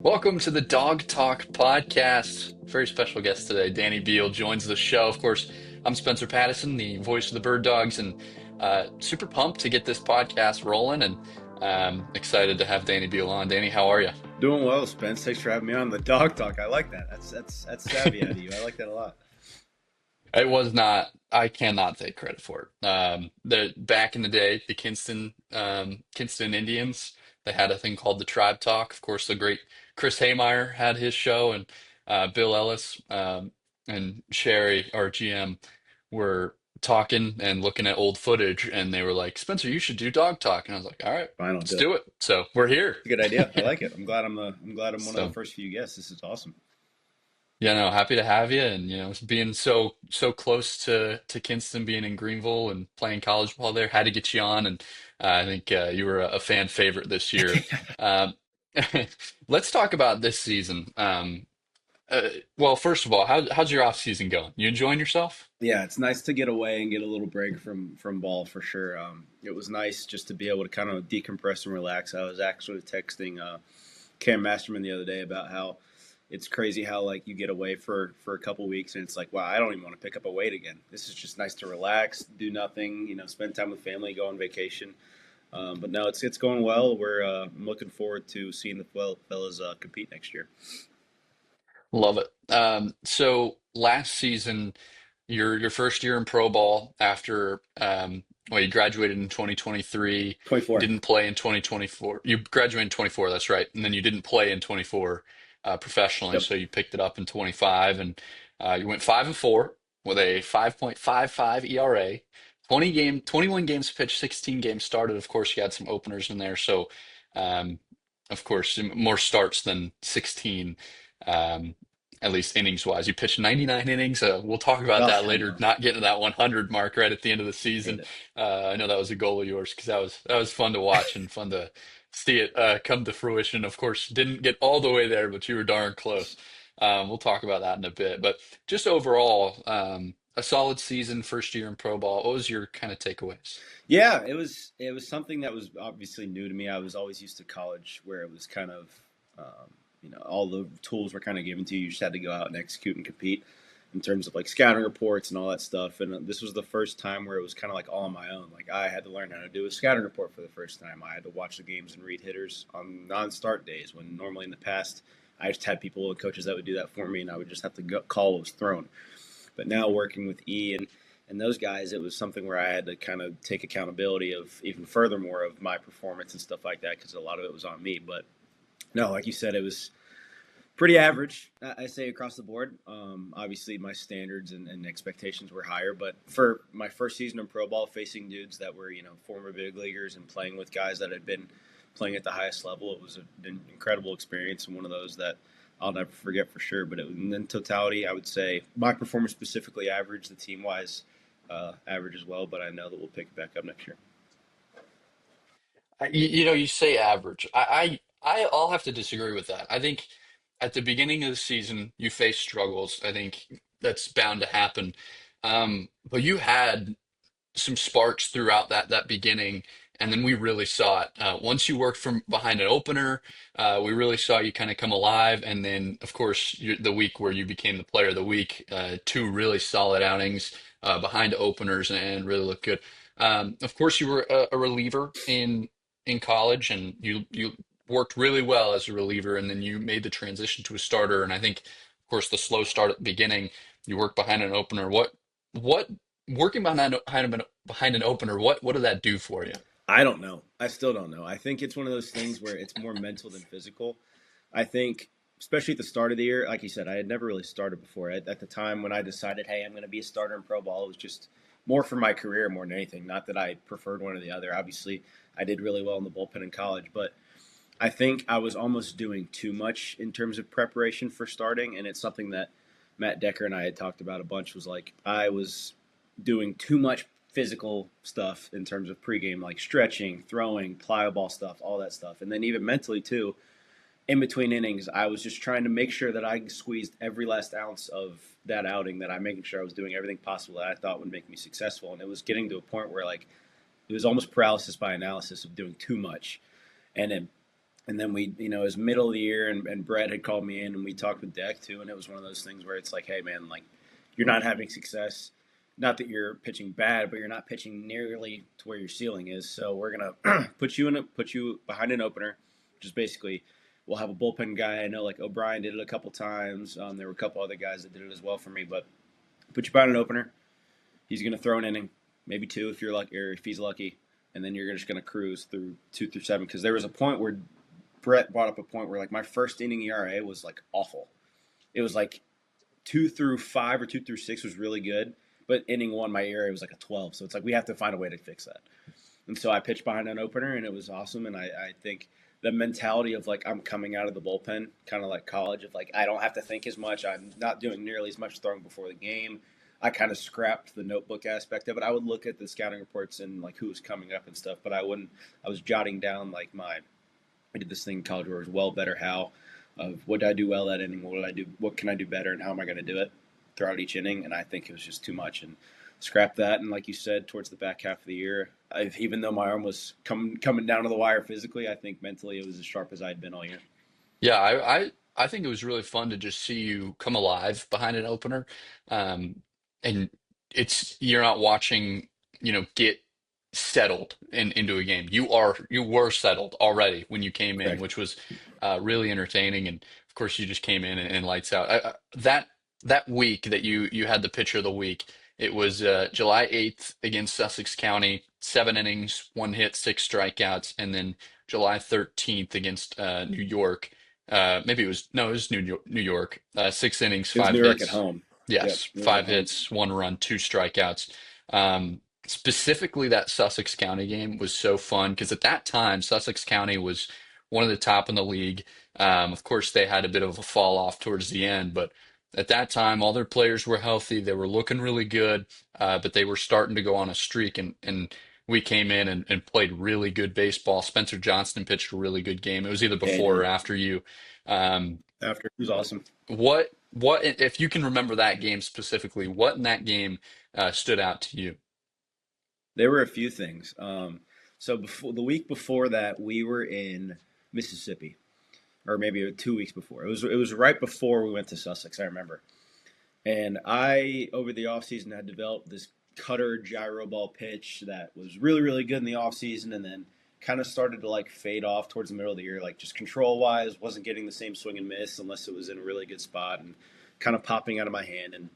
Welcome to the Dawg Talk Podcast. Very special guest today, Danny Beal, joins the show. Of course, I'm Spencer Pattison, the voice of the Bird Dawgs, and super pumped to get this podcast rolling and excited to have Danny Beal on. Danny, how are you? Doing well, Spence. Thanks for having me on the Dawg Talk. I like that. That's savvy out of you. I like that a lot. It was not, I cannot take credit for it. Back in the day, the Kinston Indians, they had a thing called the Tribe Talk. Of course, the great Chris Haymeyer had his show, and Bill Ellis and Sherry, our GM, were talking and looking at old footage, and they were like, "Spencer, you should do Dog Talk." And I was like, "All right, Fine, I'll let's do it. do it." So we're here. It's a good idea. I like it. I'm glad I'm one of the So. first few guests. This is awesome. Yeah, no, happy to have you, and being so close to Kinston, being in Greenville and playing college ball there, had to get you on, and I think you were a fan favorite this year. Um, let's talk about this season. Well, first of all, how's your off season going? You enjoying yourself? Yeah, it's nice to get away and get a little break from ball for sure. It was nice just to be able to kind of decompress and relax. I was actually texting Cam Masterman the other day about how it's crazy how like you get away for a couple weeks and it's like, wow, I don't even want to pick up a weight again. This is just nice to relax, do nothing, spend time with family, go on vacation. But no, it's going well. I'm looking forward to seeing the fellas compete next year. Love it. So last season, your first year in pro ball after well, you graduated in 2023, 24. didn't play in 2024. You graduated in 24, that's right. And then you didn't play in 24 professionally, Yep. so you picked it up in 25 and you went 5-4 with a 5.55 ERA. 21 games pitched, 16 games started. Of course, you had some openers in there, so um, of course, more starts than 16. Um, at least innings wise. You pitched 99 innings. We'll talk about Oh, that I later. know. Not getting to that 100 mark right at the end of the Hate season. it. I know that was a goal of yours because that was fun to watch and fun to see it come to fruition. Of course, didn't get all the way there, but you were darn close. We'll talk about that in a bit. But just overall, a solid season, first year in pro ball. What was your kind of takeaways? Yeah, it was something that was obviously new to me. I was always used to college where it was kind of all the tools were kind of given to you. You just had to go out and execute and compete in terms of like scouting reports and all that stuff. And this was the first time where it was kind of like all on my own. Like I had to learn how to do a scouting report for the first time. I had to watch the games and read hitters on non-start days when normally in the past I just had people and coaches that would do that for me, and I would just have to call what was thrown. But now working with E and those guys, it was something where I had to kind of take accountability of even furthermore of my performance and stuff like that because a lot of it was on me. But no, like you said, it was pretty average, I say, across the board. Obviously, my standards and expectations were higher, but for my first season in pro ball, facing dudes that were former big leaguers and playing with guys that had been playing at the highest level, it was an incredible experience and one of those that I'll never forget for sure. But in totality, I would say my performance specifically average, the team wise average as well. But I know that we'll pick it back up next year. You say average. I'll have to disagree with that. I think at the beginning of the season you face struggles. I think that's bound to happen. But you had some sparks throughout that beginning, and then we really saw it. Once you worked from behind an opener, we really saw you kind of come alive. And then, of course, the week where you became the player of the week, two really solid outings behind openers and really looked good. Of course, you were a reliever in college, and you worked really well as a reliever, and then you made the transition to a starter. And I think, of course, the slow start at the beginning, you worked behind an opener. What working behind an opener, what did that do for you? I don't know. I still don't know. I think it's one of those things where it's more mental than physical. I think, especially at the start of the year, like you said, I had never really started before. At the time when I decided, hey, I'm going to be a starter in pro ball, it was just more for my career more than anything. Not that I preferred one or the other. Obviously, I did really well in the bullpen in college, but I think I was almost doing too much in terms of preparation for starting, and it's something that Matt Decker and I had talked about a bunch. Was like I was doing too much physical stuff in terms of pregame, like stretching, throwing, plyo ball stuff, all that stuff, and then even mentally too in between innings, I was just trying to make sure that I squeezed every last ounce of that outing, that I'm making sure I was doing everything possible that I thought would make me successful. And it was getting to a point where like it was almost paralysis by analysis of doing too much. And then And then we, it was middle of the year, and Brett had called me in, and we talked with Deck too, and it was one of those things where it's like, hey man, like you're not having success. Not that you're pitching bad, but you're not pitching nearly to where your ceiling is. So we're gonna put you behind an opener, which is basically we'll have a bullpen guy. I know like O'Brien did it a couple times. There were a couple other guys that did it as well for me, but put you behind an opener. He's gonna throw an inning, maybe two if you're lucky, or if he's lucky, and then you're just gonna cruise through 2 through 7. Because there was a point where Brett brought up a point where like my first inning ERA was like awful. It was like 2 through 5 or 2 through 6 was really good, but inning one my ERA was like a 12. So it's like we have to find a way to fix that. And so I pitched behind an opener, and it was awesome. And I think the mentality of like I'm coming out of the bullpen, kind of like college, of like I don't have to think as much. I'm not doing nearly as much throwing before the game. I kind of scrapped the notebook aspect of it. I would look at the scouting reports and like who was coming up and stuff, but I wouldn't. I was jotting down like I did this thing in college where it was well, better, how, of what did I do well that inning, what did I do, what can I do better, and how am I going to do it throughout each inning. And I think it was just too much, and scrap that. And like you said, towards the back half of the year, even though my arm was coming down to the wire physically, I think mentally it was as sharp as I'd been all year. Yeah, I think it was really fun to just see you come alive behind an opener. And it's you're not watching, get settled into a game. You were settled already when you came in, Correct. which was really entertaining. And of course, you just came in and lights out. That week that you had the pitcher of the week, it was July 8th against Sussex County, 7 innings, 1 hit, 6 strikeouts, and then July 13th against New York. Maybe it was no, it was New York. 6 innings, It was five New York at hits. home. Yep, Yes, New York at five home. hits, 1 run, 2 strikeouts. Specifically, that Sussex County game was so fun because at that time, Sussex County was one of the top in the league. Of course, they had a bit of a fall off towards the end, but at that time, all their players were healthy. They were looking really good, but they were starting to go on a streak. And we came in and played really good baseball. Spencer Johnston pitched a really good game. It was either Yeah, he before or did. after you. Um, After it was awesome. what if you can remember that game specifically? What in that game stood out to you? There were a few things. So before the week before that, we were in Mississippi, or maybe 2 weeks before. It was right before we went to Sussex. I remember. And I, over the offseason, had developed this cutter gyro ball pitch that was really, really good in the offseason, and then kind of started to like fade off towards the middle of the year, like just control wise, wasn't getting the same swing and miss unless it was in a really good spot, and kind of popping out of my hand, and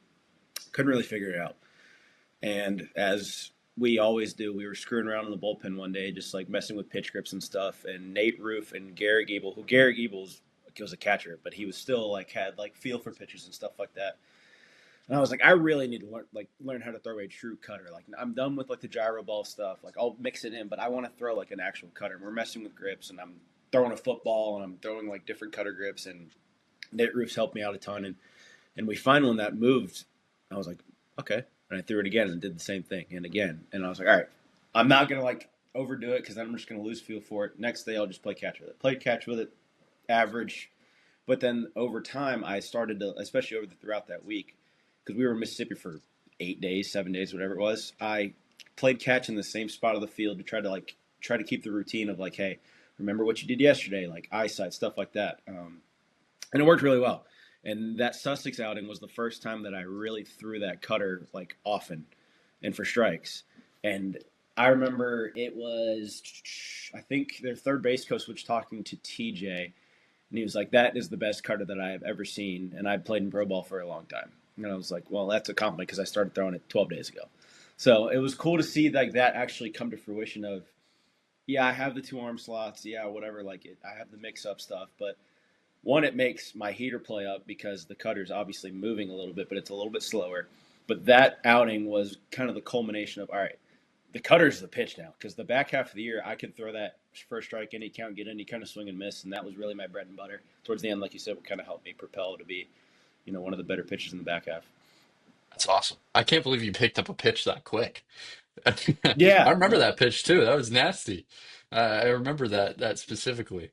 couldn't really figure it out. And as we always do, we were screwing around in the bullpen one day, just like messing with pitch grips and stuff. And Nate Roof and Garrett Giebel, who Garrett Giebel was a catcher, but he was still like had like feel for pitches and stuff like that. And I was like, I really need to learn how to throw a true cutter. Like I'm done with like the gyro ball stuff. Like I'll mix it in, but I want to throw like an actual cutter. And we're messing with grips, and I'm throwing a football, and I'm throwing like different cutter grips. And Nate Roof's helped me out a ton. And we finally, when that moved, I was like, okay. And I threw it again and did the same thing and again. And I was like, all right, I'm not gonna like overdo it because then I'm just gonna lose feel for it. Next day, I'll just play catch with it. Played catch with it, average. But then over time, I started to, especially throughout that week, because we were in Mississippi for 8 days, 7 days, whatever it was. I played catch in the same spot of the field to try to keep the routine of like, hey, remember what you did yesterday, like eyesight stuff like that, and it worked really well. And that Sussex outing was the first time that I really threw that cutter like often, and for strikes. And I remember it was, I think their third base coach was talking to TJ, and he was like, "That is the best cutter that I have ever seen." And I played in pro ball for a long time. And I was like, "Well, that's a compliment because I started throwing it 12 days ago." So it was cool to see like that actually come to fruition. Of yeah, I have the two arm slots. Yeah, whatever. Like I have the mix up stuff. But one, it makes my heater play up because the cutter's obviously moving a little bit, but it's a little bit slower. But that outing was kind of the culmination of all right, the cutter's the pitch now because the back half of the year I could throw that first strike any count, get any kind of swing and miss, and that was really my bread and butter. Towards the end, like you said, what kind of helped me propel to be, one of the better pitchers in the back half. That's awesome. I can't believe you picked up a pitch that quick. I Yeah, remember no, that pitch too. That was nasty. I remember that specifically.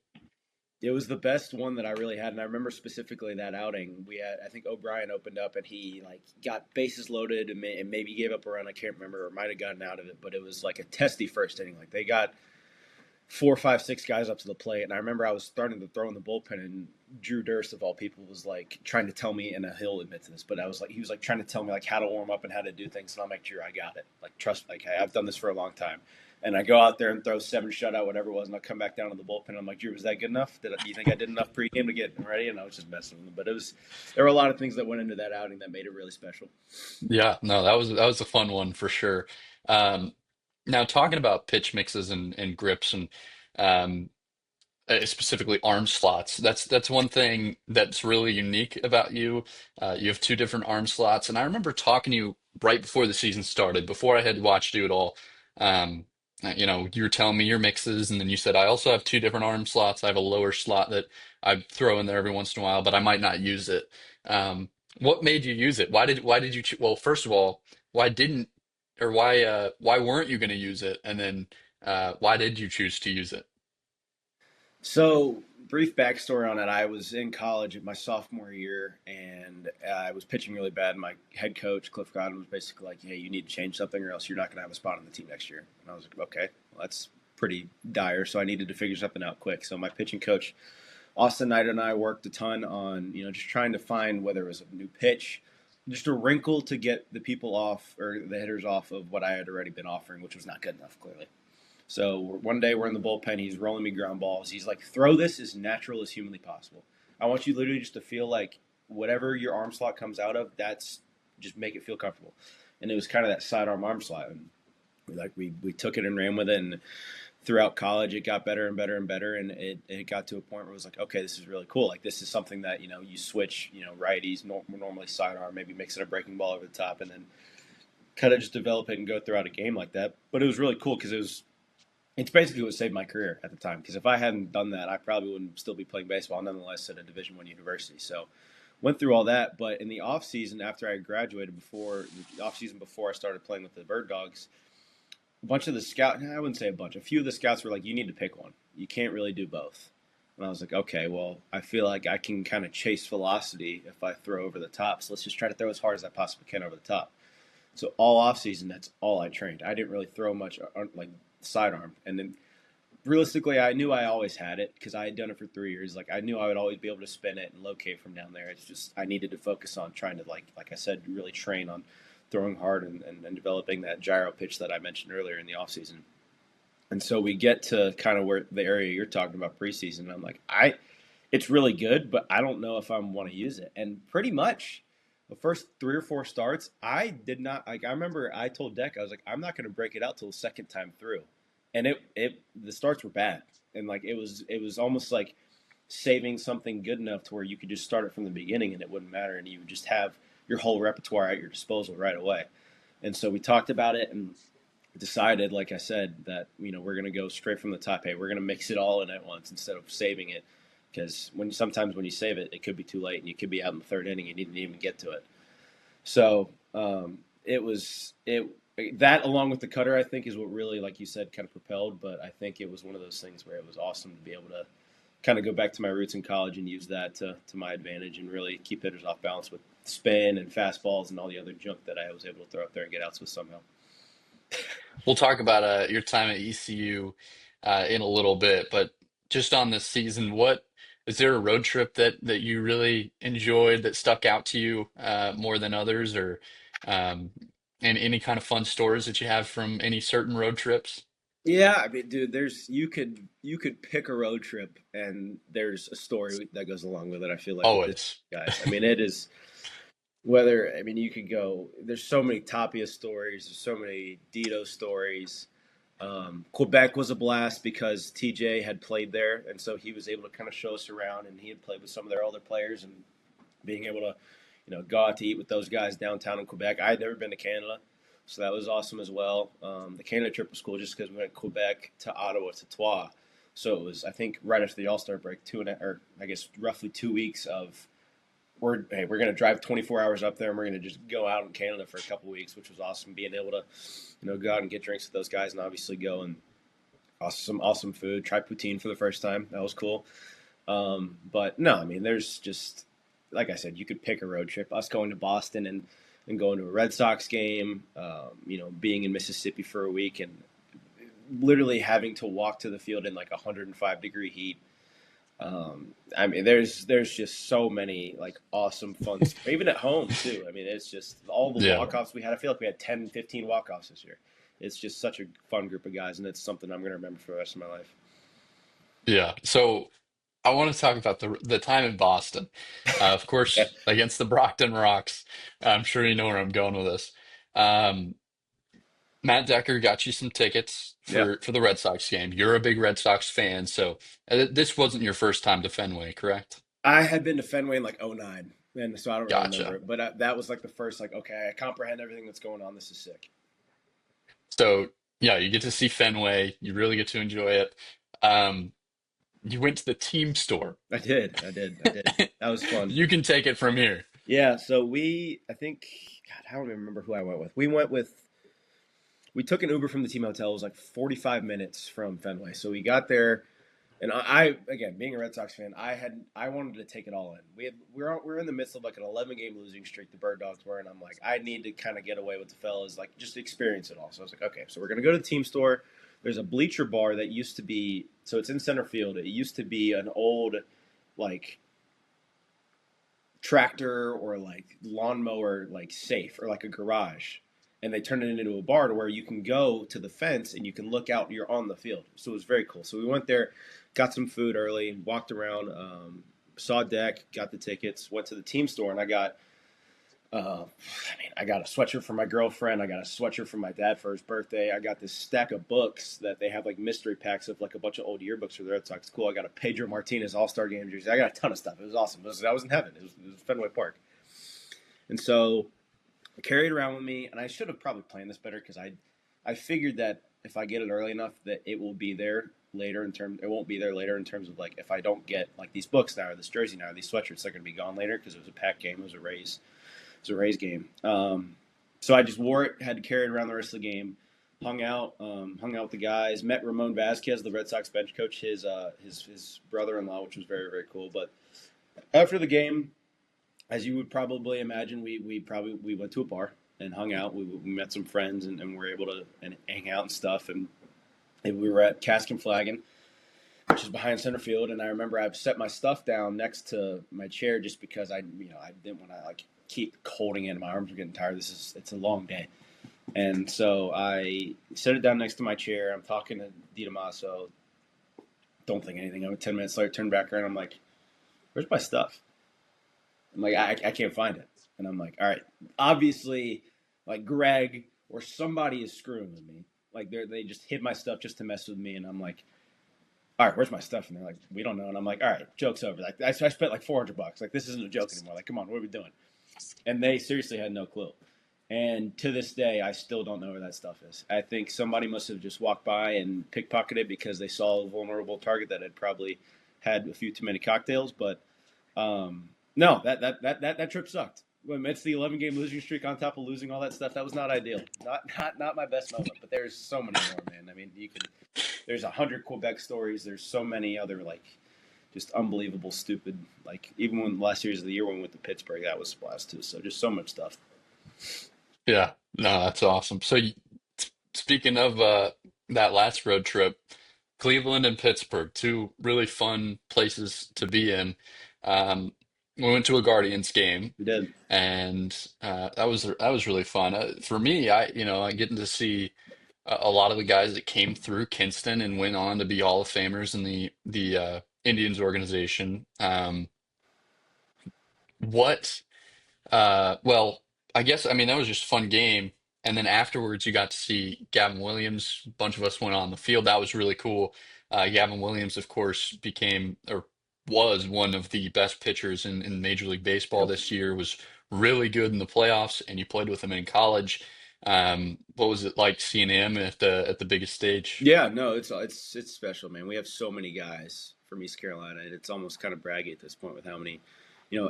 it was the best one that I really had, and I remember specifically that outing. We had, I think O'Brien opened up, and he like got bases loaded and maybe gave up a run. I can't remember, or might have gotten out of it, but it was like a testy first inning. Like they got four, five, six guys up to the plate. And I remember I was starting to throw in the bullpen, and Drew Durst, of all people, was like trying to tell me, and he'll admit to this, but he was like trying to tell me like how to warm up and how to do things. And I'll make sure I got it. Like, trust, like, hey, I've done this for a long time. And I go out there and throw 7 shutout, whatever it was, and I'll come back down to the bullpen. I'm like, Drew, was that good enough? Do you think I did enough pregame to get ready? And I was just messing with him. But there were a lot of things that went into that outing that made it really special. Yeah, no, that was a fun one for sure. Um, Now talking about pitch mixes and grips and um, specifically arm slots. That's one thing that's really unique about you. You have two different arm slots, and I remember talking to you right before the season started, before I had watched you at all. Um, you were telling me your mixes, and then you said I also have two different arm slots. I have a lower slot that I throw in there every once in a while, but I might not use it. Um, what made you use it? Why did you well, first of all, why didn't or why weren't you going to use it? And then why did you choose to use it? So, brief backstory on it. I was in college at my sophomore year, and I was pitching really bad. My head coach, Cliff Godwin, was basically like, hey, you need to change something or else you're not going to have a spot on the team next year. And I was like, okay, well, that's pretty dire. So I needed to figure something out quick. So my pitching coach, Austin Knight, and I worked a ton on, just trying to find whether it was a new pitch, just a wrinkle to get the people off or the hitters off of what I had already been offering, which was not good enough, clearly. So one day we're in the bullpen. He's rolling me ground balls. He's like, throw this as natural as humanly possible. I want you literally just to feel like whatever your arm slot comes out of, that's just make it feel comfortable. And it was kind of that sidearm arm slot. And we took it and ran with it. And throughout college, it got better and better and better. And it got to a point where it was like, okay, this is really cool. Like, this is something that, you switch, righties, normally sidearm, maybe mixing a breaking ball over the top, and then kind of just develop it and go throughout a game like that. But it was really cool because it's basically what saved my career at the time. Because if I hadn't done that, I probably wouldn't still be playing baseball, nonetheless, at a Division I university. So went through all that. But in the off season, after I graduated, before the off season before I started playing with the Bird Dawgs, a bunch of the scouts, I wouldn't say a bunch, a few of the scouts were like, you need to pick one. You can't really do both. And I was like, okay, well, I feel like I can kind of chase velocity if I throw over the top. So let's just try to throw as hard as I possibly can over the top. So all off season, that's all I trained. I didn't really throw much like sidearm. And then realistically, I knew I always had it because I had done it for 3 years. Like, I knew I would always be able to spin it and locate from down there. It's just I needed to focus on trying to, like I said, really train on throwing hard and developing that gyro pitch that I mentioned earlier in the off season. And so we get to kind of where the area you're talking about preseason. And I'm like, it's really good, but I don't know if I want to use it. And pretty much the first 3 or 4 starts, I did not like. I remember I told Deck, I was like, I'm not going to break it out till the second time through, and the starts were bad, and like it was almost like saving something good enough to where you could just start it from the beginning and it wouldn't matter, and you would just have your whole repertoire at your disposal right away. And so we talked about it and decided, like I said, that we're going to go straight from the top. Hey, we're going to mix it all in at once instead of saving it, because sometimes when you save it, it could be too late and you could be out in the third inning and you didn't even get to it. So it was it that along with the cutter, I think, is what really, like you said, kind of propelled. But I think it was one of those things where it was awesome to be able to kind of go back to my roots in college and use that to my advantage and really keep hitters off balance with spin and fastballs and all the other junk that I was able to throw up there and get outs with somehow. We'll talk about your time at ECU in a little bit, but just on this season, what is there a road trip that you really enjoyed that stuck out to you more than others, or um, and any kind of fun stories that you have from any certain road trips? Yeah, I mean, dude, you could pick a road trip and there's a story that goes along with it. I feel like with this Always. guys. I mean, it is whether I mean you could go. There's so many Tapia stories. There's so many Dito stories. Quebec was a blast because TJ had played there, and so he was able to kind of show us around, and he had played with some of their older players, and being able to, go out to eat with those guys downtown in Quebec. I had never been to Canada, so that was awesome as well. The Canada trip was cool just because we went Quebec to Ottawa to Troyes, so it was, I think, right after the All Star break, or I guess roughly 2 weeks of we're going to drive 24 hours up there and we're going to just go out in Canada for a couple weeks, which was awesome. Being able to, go out and get drinks with those guys and obviously go and awesome food. Try poutine for the first time. That was cool. But no, I mean, there's just, like I said, you could pick a road trip. Us going to Boston and going to a Red Sox game, being in Mississippi for a week and literally having to walk to the field in like 105-degree heat. I mean, there's just so many like awesome fun stuff. Even at home too. I mean, it's just all the Yeah. walk-offs we had. I feel like we had 10, 15 walk-offs this year. It's just such a fun group of guys, and it's something I'm going to remember for the rest of my life. Yeah. So I want to talk about the time in Boston. Of Yeah, course, against the Brockton Rocks. I'm sure you know where I'm going with this. Um, Matt Decker got you some tickets yeah. for the Red Sox game. You're a big Red Sox fan, so this wasn't your first time to Fenway, correct? I had been to Fenway in like '09, and so I don't really remember Gotcha. it. But that was like the first like, okay, I comprehend everything that's going on. This is sick. So yeah, you get to see Fenway. You really get to enjoy it. Um, you went to the team store. I did. That was fun. You can take it from here. Yeah, so I think, God, I don't even remember who I went with. We took an Uber from the team hotel. It was like 45 minutes from Fenway. So we got there, and again, being a Red Sox fan, I wanted to take it all in. We were in the midst of like an 11-game losing streak. The Bird Dogs were, and I'm like, I need to kind of get away with the fellas, like just experience it all. So I was like, okay, so we're gonna go to the team store. There's a bleacher bar that used to be, so it's in center field. It used to be an old, like tractor or like lawnmower like safe or like a garage, and they turned it into a bar to where you can go to the fence and you can look out and you're on the field. So it was very cool. So we went there, got some food early, walked around, saw Deck, got the tickets, went to the team store, and I got a sweatshirt for my girlfriend. I got a sweatshirt for my dad for his birthday. I got this stack of books that they have like mystery packs of like a bunch of old yearbooks for the Red Sox. Cool. I got a Pedro Martinez All-Star Game jersey. I got a ton of stuff. It was awesome. I was in heaven. It was Fenway Park. And so I carried it around with me, and I should have probably planned this better because I figured that if I get it early enough that it will be there later it won't be there later in terms of like if I don't get like these books now or this jersey now or these sweatshirts, they're going to be gone later because it was a packed game. It was a Rays game. So I just wore it, had to carry it around the rest of the game. Hung out with the guys. Met Ramon Vasquez, the Red Sox bench coach, his brother-in-law, which was very very cool. But after the game, as you would probably imagine, we went to a bar and hung out. We met some friends and were able to hang out and stuff. And we were at Cask and Flagon, which is behind center field. And I remember I set my stuff down next to my chair just because I didn't want to like keep holding it. My arms were getting tired. It's a long day. And so I set it down next to my chair. I'm talking to DiDamaso. Don't think anything of it. 10 minutes later, turn back around. I'm like, where's my stuff? I'm like, I can't find it. And I'm like, all right. Obviously, like Greg or somebody is screwing with me. Like they just hid my stuff just to mess with me. And I'm like, all right, where's my stuff? And they're like, we don't know. And I'm like, all right, joke's over. Like I spent like $400. Like this isn't a joke anymore. Like, come on, what are we doing? And they seriously had no clue. And to this day, I still don't know where that stuff is. I think somebody must have just walked by and pickpocketed it because they saw a vulnerable target that had probably had a few too many cocktails. But no, that trip sucked. It's the 11-game losing streak on top of losing all that stuff. That was not ideal. Not my best moment. But there's so many more, man. I mean, there's 100 Quebec stories. There's so many other like just unbelievable, stupid. Like even when last series of the year when we went to Pittsburgh, that was a blast too. So just so much stuff. Yeah, no, that's awesome. So, speaking of that last road trip, Cleveland and Pittsburgh, two really fun places to be in. Um, we went to a Guardians game, We did. and that was really fun. For me, I getting to see a lot of the guys that came through Kinston and went on to be Hall of Famers in the Indians organization. What? Well, I guess I mean that was just a fun game. And then afterwards, you got to see Gavin Williams. A bunch of us went on the field. That was really cool. Gavin Williams, of course, became or was one of the best pitchers in Major League Baseball Yep. this year. Was really good in the playoffs, and you played with him in college. What was it like seeing him at the biggest stage? Yeah, no, it's special, man. We have so many guys from East Carolina, and it's almost kind of braggy at this point with how many.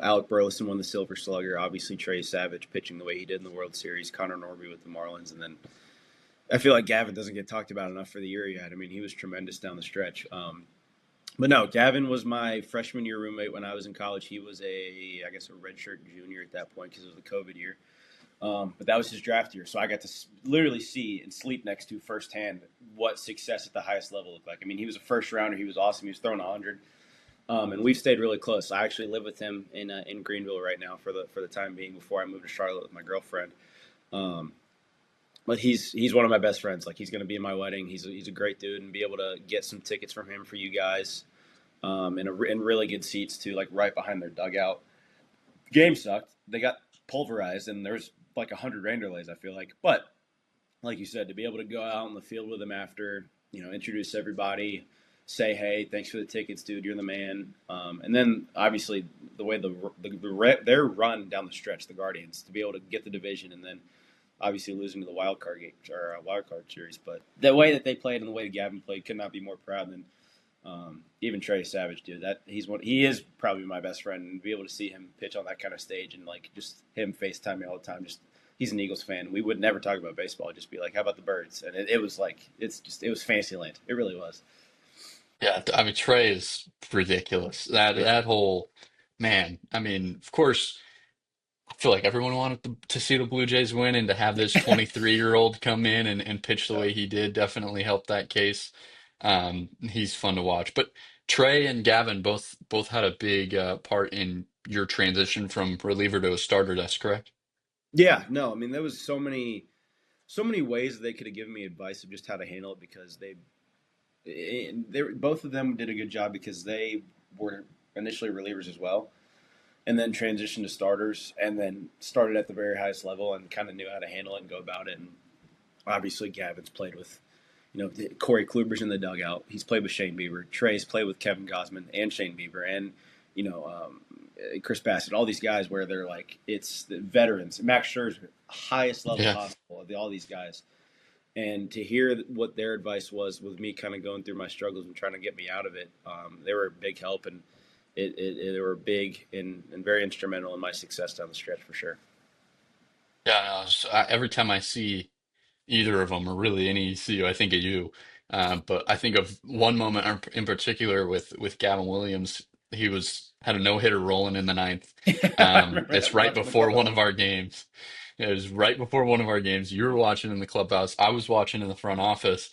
Alec Burleson won the Silver Slugger. Obviously, Trey Savage pitching the way he did in the World Series. Connor Norby with the Marlins, and then I feel like Gavin doesn't get talked about enough for the year he had. I mean, he was tremendous down the stretch. But no, Gavin was my freshman year roommate when I was in college. He was I guess, a redshirt junior at that point because it was the COVID year. But that was his draft year, so I got to literally see and sleep next to firsthand what success at the highest level looked like. I mean, he was a first rounder. He was awesome. He was throwing 100, and we've stayed really close. I actually live with him in Greenville right now for the time being before I moved to Charlotte with my girlfriend. Um, but he's one of my best friends. Like, he's going to be in my wedding. He's a great dude, and be able to get some tickets from him for you guys, and really good seats too, like right behind their dugout. Game sucked. They got pulverized, and there's like 100 rain delays, I feel like. But like you said, to be able to go out on the field with him after, introduce everybody, say, hey, thanks for the tickets, dude, you're the man. And then obviously the way their run down the stretch, the Guardians, to be able to get the division, and then obviously losing to the wild card game or wild card series. But the way that they played and the way that Gavin played, could not be more proud than even Trey Savage, dude. He is probably my best friend, and be able to see him pitch on that kind of stage, and like just him FaceTime me all the time. Just, he's an Eagles fan. We would never talk about baseball. Just be like, how about the Birds? And it was like, it was fantasy land. It really was. Yeah, I mean Trey is ridiculous. That Yeah. that whole man. I mean, of course, I feel like everyone wanted to see the Blue Jays win, and to have this 23-year-old come in and pitch the Yeah. way he did definitely helped that case. He's fun to watch. But Trey and Gavin both had a big part in your transition from reliever to a starter. That's correct. Yeah, no, I mean, there was so many ways that they could have given me advice of just how to handle it, because they both of them did a good job, because they were initially relievers as well, and then transitioned to starters, and then started at the very highest level and kind of knew how to handle it and go about it. And obviously, Gavin's played with, Corey Kluber's in the dugout. He's played with Shane Bieber. Trey's played with Kevin Gosman and Shane Bieber, and you know Chris Bassett. All these guys where they're like, it's the veterans. Max Scherzer, highest level Yeah. possible of all these guys. And to hear what their advice was with me kind of going through my struggles and trying to get me out of it, they were a big help, and they were big and very instrumental in my success down the stretch for sure. Yeah, no, every time I see either of them, or really any ECU, I think of you. But I think of one moment in particular with Gavin Williams. He had a no hitter rolling in the ninth. I remember It's that right watching the before one clubhouse. of our games. It was right before one of our games. You were watching in the clubhouse. I was watching in the front office.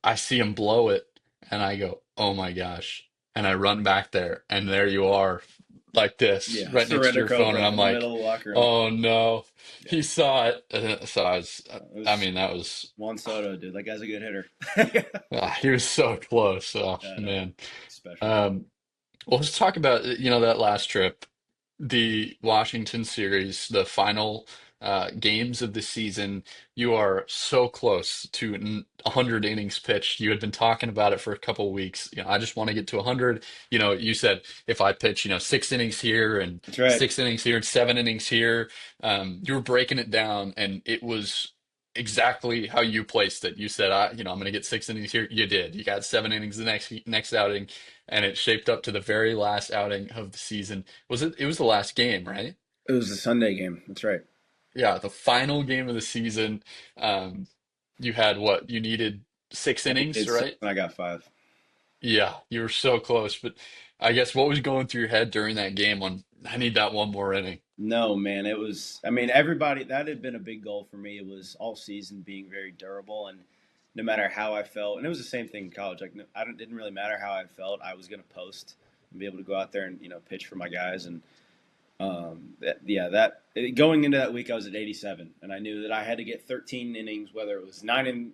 I see him blow it, and I go, "Oh my gosh!" And I run back there, and there you are, like this, Yeah, right next to surrender your phone, and cobra I'm in the like, middle of the locker room. "Oh no." Yeah, He saw it. So it I was mean, that was, Juan Soto, dude. That guy's a good hitter. he was so close. Oh, I know, man. special. Um, well, let's talk about, that last trip, the Washington series, the final games of the season. You are so close to 100 innings pitched. You had been talking about it for a couple weeks. I just want to get to 100. You said if I pitch, 6 innings here and That's right. 6 innings here and 7 innings here, you were breaking it down, and it was exactly how you placed it. You said, I'm going to get 6 innings here. You did. You got 7 innings the next outing, and it shaped up to the very last outing of the season. It was the last game, right? It was a Sunday game. That's right. Yeah, the final game of the season. Um, you had what? You needed six I innings, needed six, right? and I got five. Yeah, you were so close. But I guess what was going through your head during that game on, I need that one more inning. No, man, it was. I mean, everybody, that had been a big goal for me. It was all season being very durable, and no matter how I felt, and it was the same thing in college. Like, no, didn't really matter how I felt. I was going to post and be able to go out there and pitch for my guys. And going into that week, I was at 87, and I knew that I had to get 13 innings, whether it was 9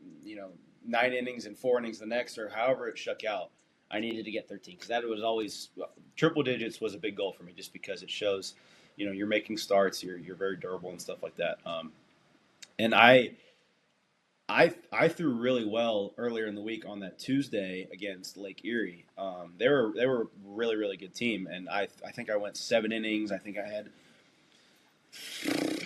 innings and 4 innings the next, or however it shook out. I needed to get 13, because that was always triple digits was a big goal for me, just because it shows, you're making starts, you're very durable and stuff like that. And I threw really well earlier in the week on that Tuesday against Lake Erie. They were a really, really good team, and I think I went 7 innings. I think I had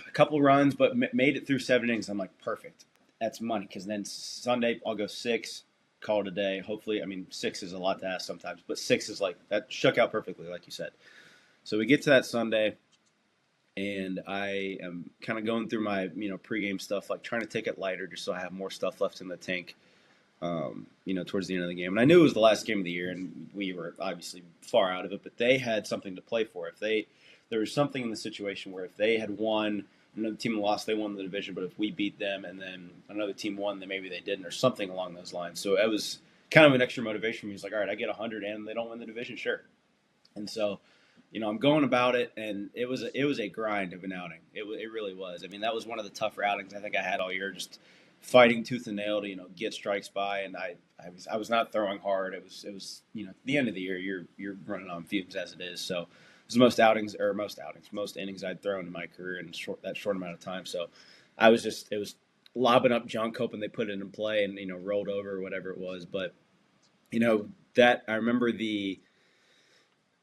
a couple runs, but made it through 7 innings. I'm like, perfect. That's money, because then Sunday I'll go six, call it a day. Hopefully, I mean, six is a lot to ask sometimes, but six is like that shook out perfectly, like you said. So we get to that Sunday, and I am kind of going through my pregame stuff, like trying to take it lighter, just so I have more stuff left in the tank. Towards the end of the game, and I knew it was the last game of the year, and we were obviously far out of it. But they had something to play for. There was something in the situation where if they had won another team lost, they won the division, but if we beat them and then another team won, then maybe they didn't, or something along those lines. So it was kind of an extra motivation for me. It's like, all right, I get 100 and they don't win the division, sure. And so, I'm going about it, and it was a grind of an outing. It really was. I mean, that was one of the tougher outings I think I had all year, just fighting tooth and nail to get strikes by, and I was not throwing hard. It was at the end of the year you're running on fumes as it is. So it was most innings I'd thrown in my career in that short amount of time. So it was lobbing up junk, hoping they put it in play and rolled over or whatever it was. But that I remember it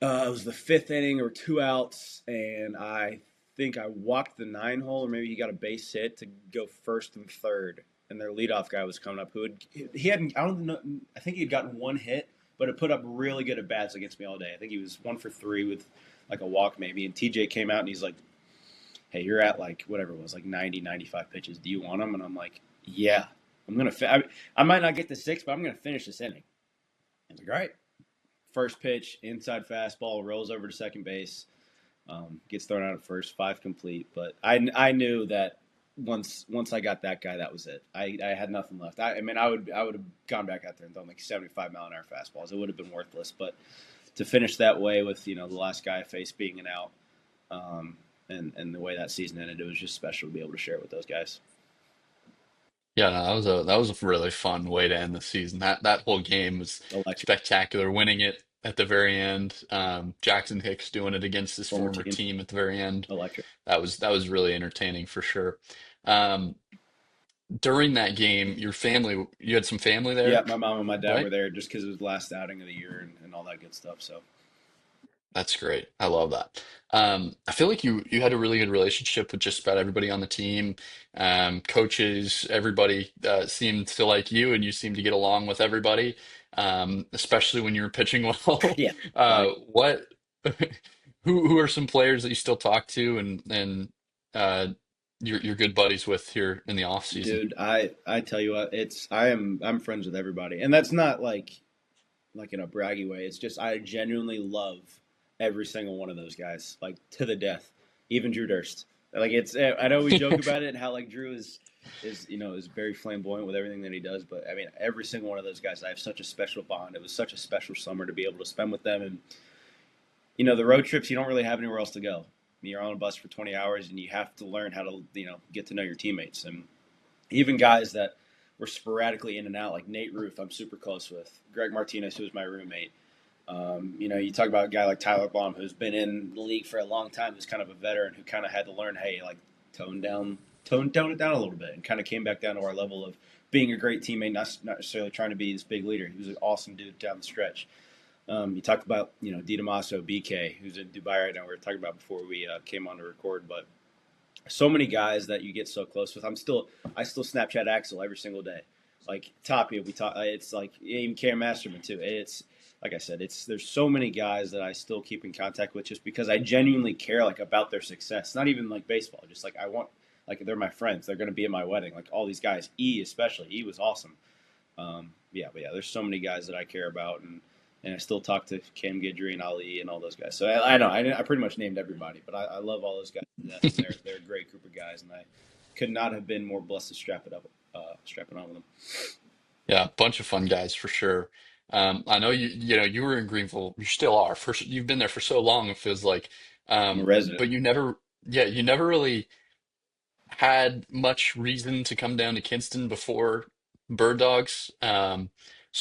was the fifth inning or 2 outs, and I think I walked the 9 hole, or maybe he got a base hit to go first and third, and their leadoff guy was coming up. He hadn't, I don't know, I think he had gotten one hit, but it put up really good at bats against me all day. I think he was 1 for 3 with like a walk maybe, and TJ came out and he's like, "Hey, you're at like whatever it was, like 90, 95 pitches. Do you want them?" And I'm like, "Yeah, I'm gonna. I might not get the 6, but I'm gonna finish this inning." He's like, "All right." First pitch, inside fastball, rolls over to second base, gets thrown out at first, 5 complete. But I knew that once I got that guy, that was it. I had nothing left. I mean, I would have gone back out there and thrown like 75-mile-an-hour fastballs. It would have been worthless. But to finish that way with the last guy I faced being an out, and the way that season ended, it was just special to be able to share it with those guys. Yeah, no, that was a really fun way to end the season. That whole game was Electric, spectacular. Winning it at the very end, Jackson Hicks doing it against his former former team, team at the very end. electric. That was really entertaining for sure. Um, During that game, you had some family Yeah, there, my mom and my dad were right? there just because it was the last outing of the year and all that good stuff. So That's great. I love that. I feel like you had a really good relationship with just about everybody on the team. Coaches, everybody seemed to like you, and you seemed to get along with everybody, especially when you were pitching well. yeah, What who are some players that you still talk to and uh, you're good buddies with here in the off season? dude, I tell you what, I'm friends with everybody, and that's not like in a braggy way. It's just I genuinely love every single one of those guys, like to the death. Even Drew Durst. Like I know we joke about it and how like Drew is very flamboyant with everything that he does, but I mean every single one of those guys, I have such a special bond. It was such a special summer to be able to spend with them, and the road trips you don't really have anywhere else to go. You're on a bus for 20 hours, and you have to learn how to get to know your teammates, and even guys that were sporadically in and out, like Nate Roof, I'm super close with. Greg Martinez, who was my roommate. You talk about a guy like Tyler Blom, who's been in the league for a long time, who's kind of a veteran, who kind of had to learn, hey, like tone it down a little bit, and kind of came back down to our level of being a great teammate, not necessarily trying to be this big leader. He was an awesome dude down the stretch. You talked about Di Damaso, BK, who's in Dubai right now. We were talking about before we came on to record, but so many guys that you get so close with. I still Snapchat Axel every single day. Like Tapia, we talk. It's like even Cam Masterman too. It's like I said. There's so many guys that I still keep in contact with just because I genuinely care like about their success. Not even like baseball. Just like I want like they're my friends. They're going to be at my wedding. Like all these guys. Especially. Was awesome. But yeah, there's so many guys that I care about and I still talk to Cam Guidry and Ali and all those guys. So I know I pretty much named everybody, but I love all those guys to death. And they're a great group of guys, and I could not have been more blessed to strapping on with them. Yeah, bunch of fun guys for sure. I know you were in Greenville. You still are. You've been there for so long, it feels like. I'm a resident. But you never really had much reason to come down to Kinston before Bird Dogs. So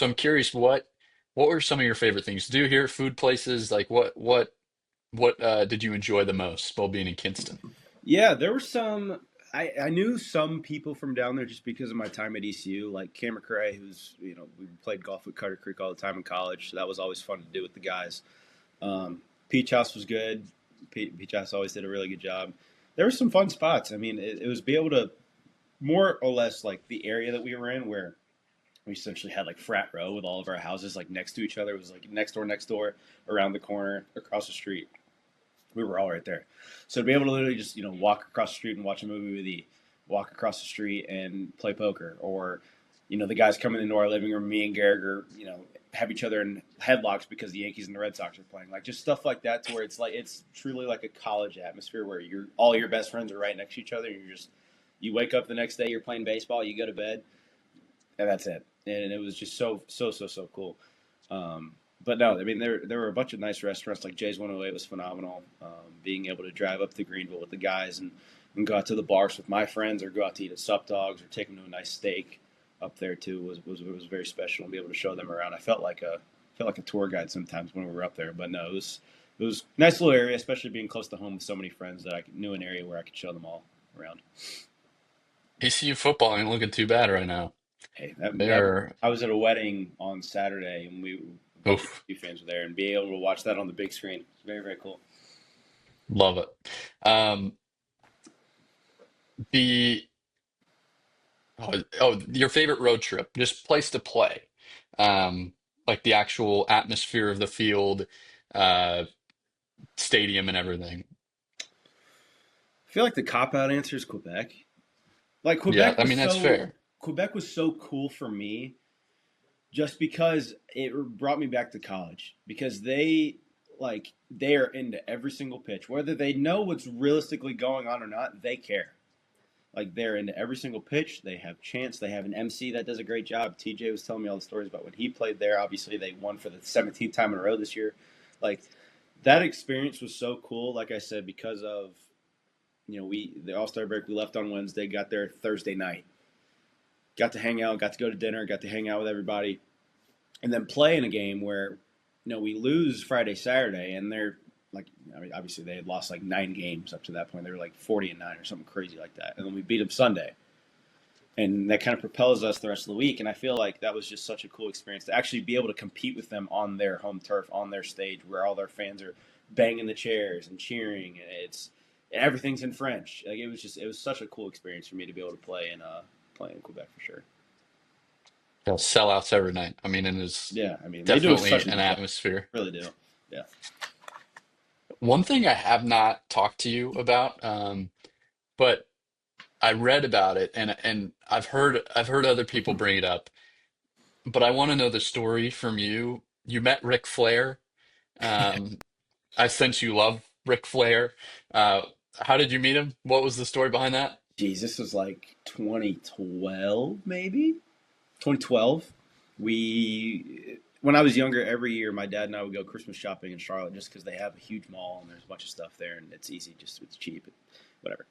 I'm curious, what were some of your favorite things to do here? Food places, like what did you enjoy the most while being in Kinston? Yeah, there were some. I knew some people from down there just because of my time at ECU, like Cam McCrae, who's we played golf with Carter Creek all the time in college, so that was always fun to do with the guys. Peach House was good. Peach House always did a really good job. There were some fun spots. I mean, it was be able to more or less like the area that we were in where we essentially had like frat row with all of our houses like next to each other. It was like next door, around the corner, across the street. We were all right there. So to be able to literally just walk across the street and watch a movie with E, walk across the street and play poker, or the guys coming into our living room, me and Gallagher, have each other in headlocks because the Yankees and the Red Sox are playing. Like just stuff like that, to where it's truly like a college atmosphere where all your best friends are right next to each other. And you wake up the next day, you're playing baseball, you go to bed, and that's it. And it was just so cool. But no, I mean there were a bunch of nice restaurants. Like Jay's 108 was phenomenal. Being able to drive up to Greenville with the guys and go out to the bars with my friends, or go out to eat at Sup Dogs, or take them to a nice steak up there too was very special, and be able to show them around. I felt like a tour guide sometimes when we were up there. But no, it was a nice little area, especially being close to home with so many friends that I knew an area where I could show them all around. ECU football ain't looking too bad right now. Hey, They're I was at a wedding on Saturday, and a bunch of oof, fans were there, and being able to watch that on the big screen, very very cool. love it. The your favorite road trip, just place to play, um, like the actual atmosphere of the field, uh, stadium, and everything. I feel like the cop out answer is Quebec. Like Yeah, I mean that's fair. Quebec was so cool for me, just because it brought me back to college, because they are into every single pitch, whether they know what's realistically going on or not. They care. Like they're into every single pitch. They have chants. They have an MC that does a great job. TJ was telling me all the stories about when he played there. Obviously, they won for the 17th time in a row this year. Like that experience was so cool. Like I said, because of the All Star break, we left on Wednesday, got there Thursday night, got to hang out, got to go to dinner, got to hang out with everybody, and then play in a game where we lose Friday, Saturday, and they're like, I mean, obviously they had lost like 9 games up to that point. They were like 40-9 or something crazy like that, and then we beat them Sunday, and that kind of propels us the rest of the week. And I feel like that was just such a cool experience to actually be able to compete with them on their home turf, on their stage, where all their fans are banging the chairs and cheering, and everything's in French. Like it was such a cool experience for me to be able to play in Quebec for sure. They'll sellouts every night. I mean, and it's Yeah, I mean they do definitely such a an good job, atmosphere. really do. Yeah. One thing I have not talked to you about, but I read about it and I've heard other people bring it up, but I want to know the story from you. You met Ric Flair. Um, I sense you love Ric Flair. Uh, how did you meet him? What was the story behind that? Geez, this was like 2012, maybe 2012. When I was younger, every year my dad and I would go Christmas shopping in Charlotte, just because they have a huge mall and there's a bunch of stuff there, and it's easy, just it's cheap, whatever.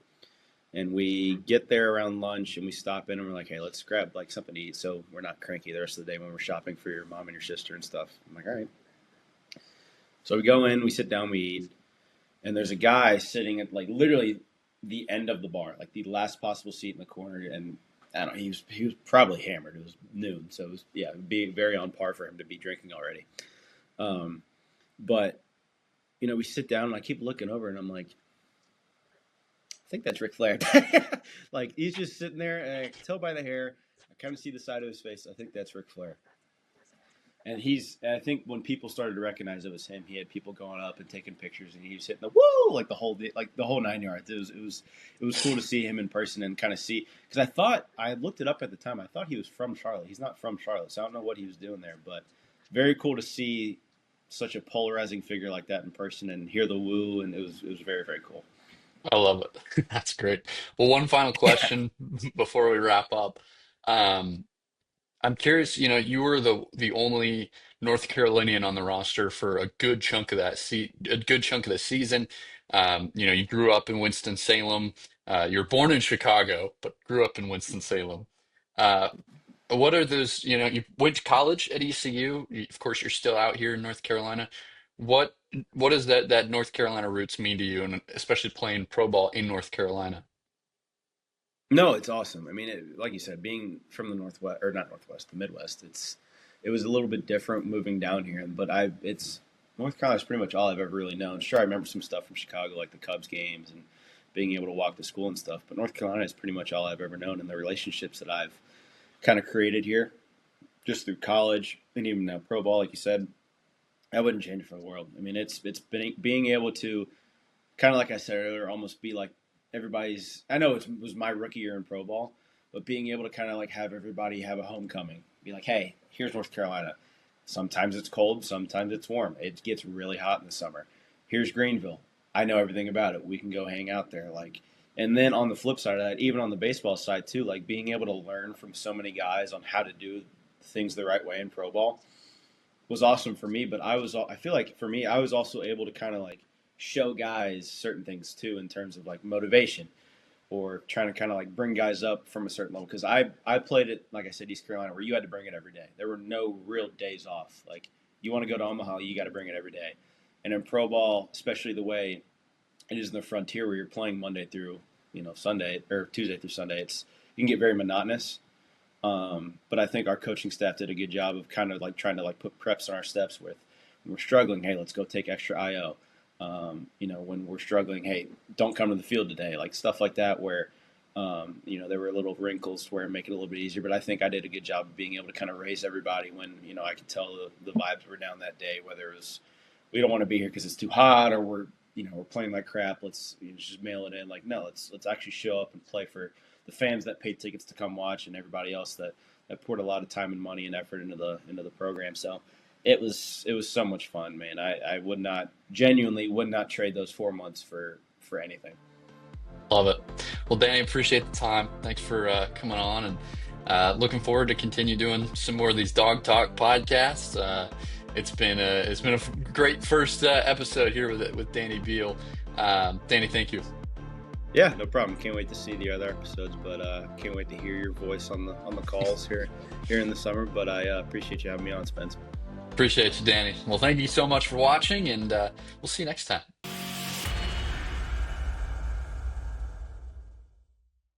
And we get there around lunch, and we stop in, and we're like, hey, let's grab like something to eat, so we're not cranky the rest of the day when we're shopping for your mom and your sister and stuff. I'm like, all right. So we go in, we sit down, we eat, and there's a guy sitting at like literally the end of the bar, like the last possible seat in the corner, and I don't know, he was probably hammered. It was noon, so it was being very on par for him to be drinking already. But we sit down, and I keep looking over, and I'm like, I think that's Ric Flair. Like he's just sitting there, and I can tell by the hair. I kind of see the side of his face. I think that's Ric Flair. And I think when people started to recognize it was him, he had people going up and taking pictures, and he was hitting the woo like the whole 9 yards. It was cool to see him in person and kind of see, because I looked it up at the time. I thought he was from Charlotte. He's not from Charlotte, so I don't know what he was doing there. But very cool to see such a polarizing figure like that in person and hear the woo, and it was very very cool. I love it. That's great. Well, one final question before we wrap up. Um, I'm curious, you were the only North Carolinian on the roster for a good chunk of a good chunk of the season. You grew up in Winston-Salem. You were born in Chicago, but grew up in Winston-Salem. Uh, what are those, you went to college at ECU. Of course, you're still out here in North Carolina. What what does that North Carolina roots mean to you, and especially playing pro ball in North Carolina? No, it's awesome. I mean, like you said, being from the Northwest, or not Northwest, the Midwest, it was a little bit different moving down here. But it's North Carolina is pretty much all I've ever really known. Sure, I remember some stuff from Chicago, like the Cubs games and being able to walk to school and stuff. But North Carolina is pretty much all I've ever known, and the relationships that I've kind of created here, just through college and even now pro ball, like you said, I wouldn't change it for the world. I mean, it's been being able to kind of like I said earlier, almost be like everybody's. I know it was my rookie year in pro ball, but being able to kind of like have everybody have a homecoming, be like, hey, here's North Carolina. Sometimes it's cold, sometimes it's warm. It gets really hot in the summer. Here's Greenville. I know everything about it. We can go hang out there. Like, and then on the flip side of that, even on the baseball side too, like being able to learn from so many guys on how to do things the right way in pro ball was awesome for me. But I feel like for me, I was also able to kind of like show guys certain things too in terms of like motivation or trying to kind of like bring guys up from a certain level. Because I played it, like I said, East Carolina, where you had to bring it every day. There were no real days off. Like, you want to go to Omaha, you got to bring it every day. And in pro ball, especially the way it is in the Frontier, where you're playing Monday through Sunday or Tuesday through Sunday, you can get very monotonous. But I think our coaching staff did a good job of kind of like trying to like put preps on our steps with when we're struggling. Hey, let's go take extra IO. When we're struggling, hey, don't come to the field today, like stuff like that, where, there were little wrinkles where it make it a little bit easier. But I think I did a good job of being able to kind of raise everybody when, I could tell the vibes were down that day, whether it was, we don't want to be here because it's too hot, or we're playing like crap. Let's just mail it in. Like, no, let's actually show up and play for the fans that paid tickets to come watch and everybody else that poured a lot of time and money and effort into the program. So it was so much fun, man. I genuinely would not trade those 4 months for anything. Love it. Well, Danny, appreciate the time. Thanks for coming on, and looking forward to continue doing some more of these Dawg Talk podcasts. It's been a great first episode here with Danny Beal. Danny, thank you. Yeah, no problem. Can't wait to see the other episodes, but can't wait to hear your voice on the calls here in the summer. But I appreciate you having me on, Spence. Appreciate you, Danny. Well, thank you so much for watching, and we'll see you next time.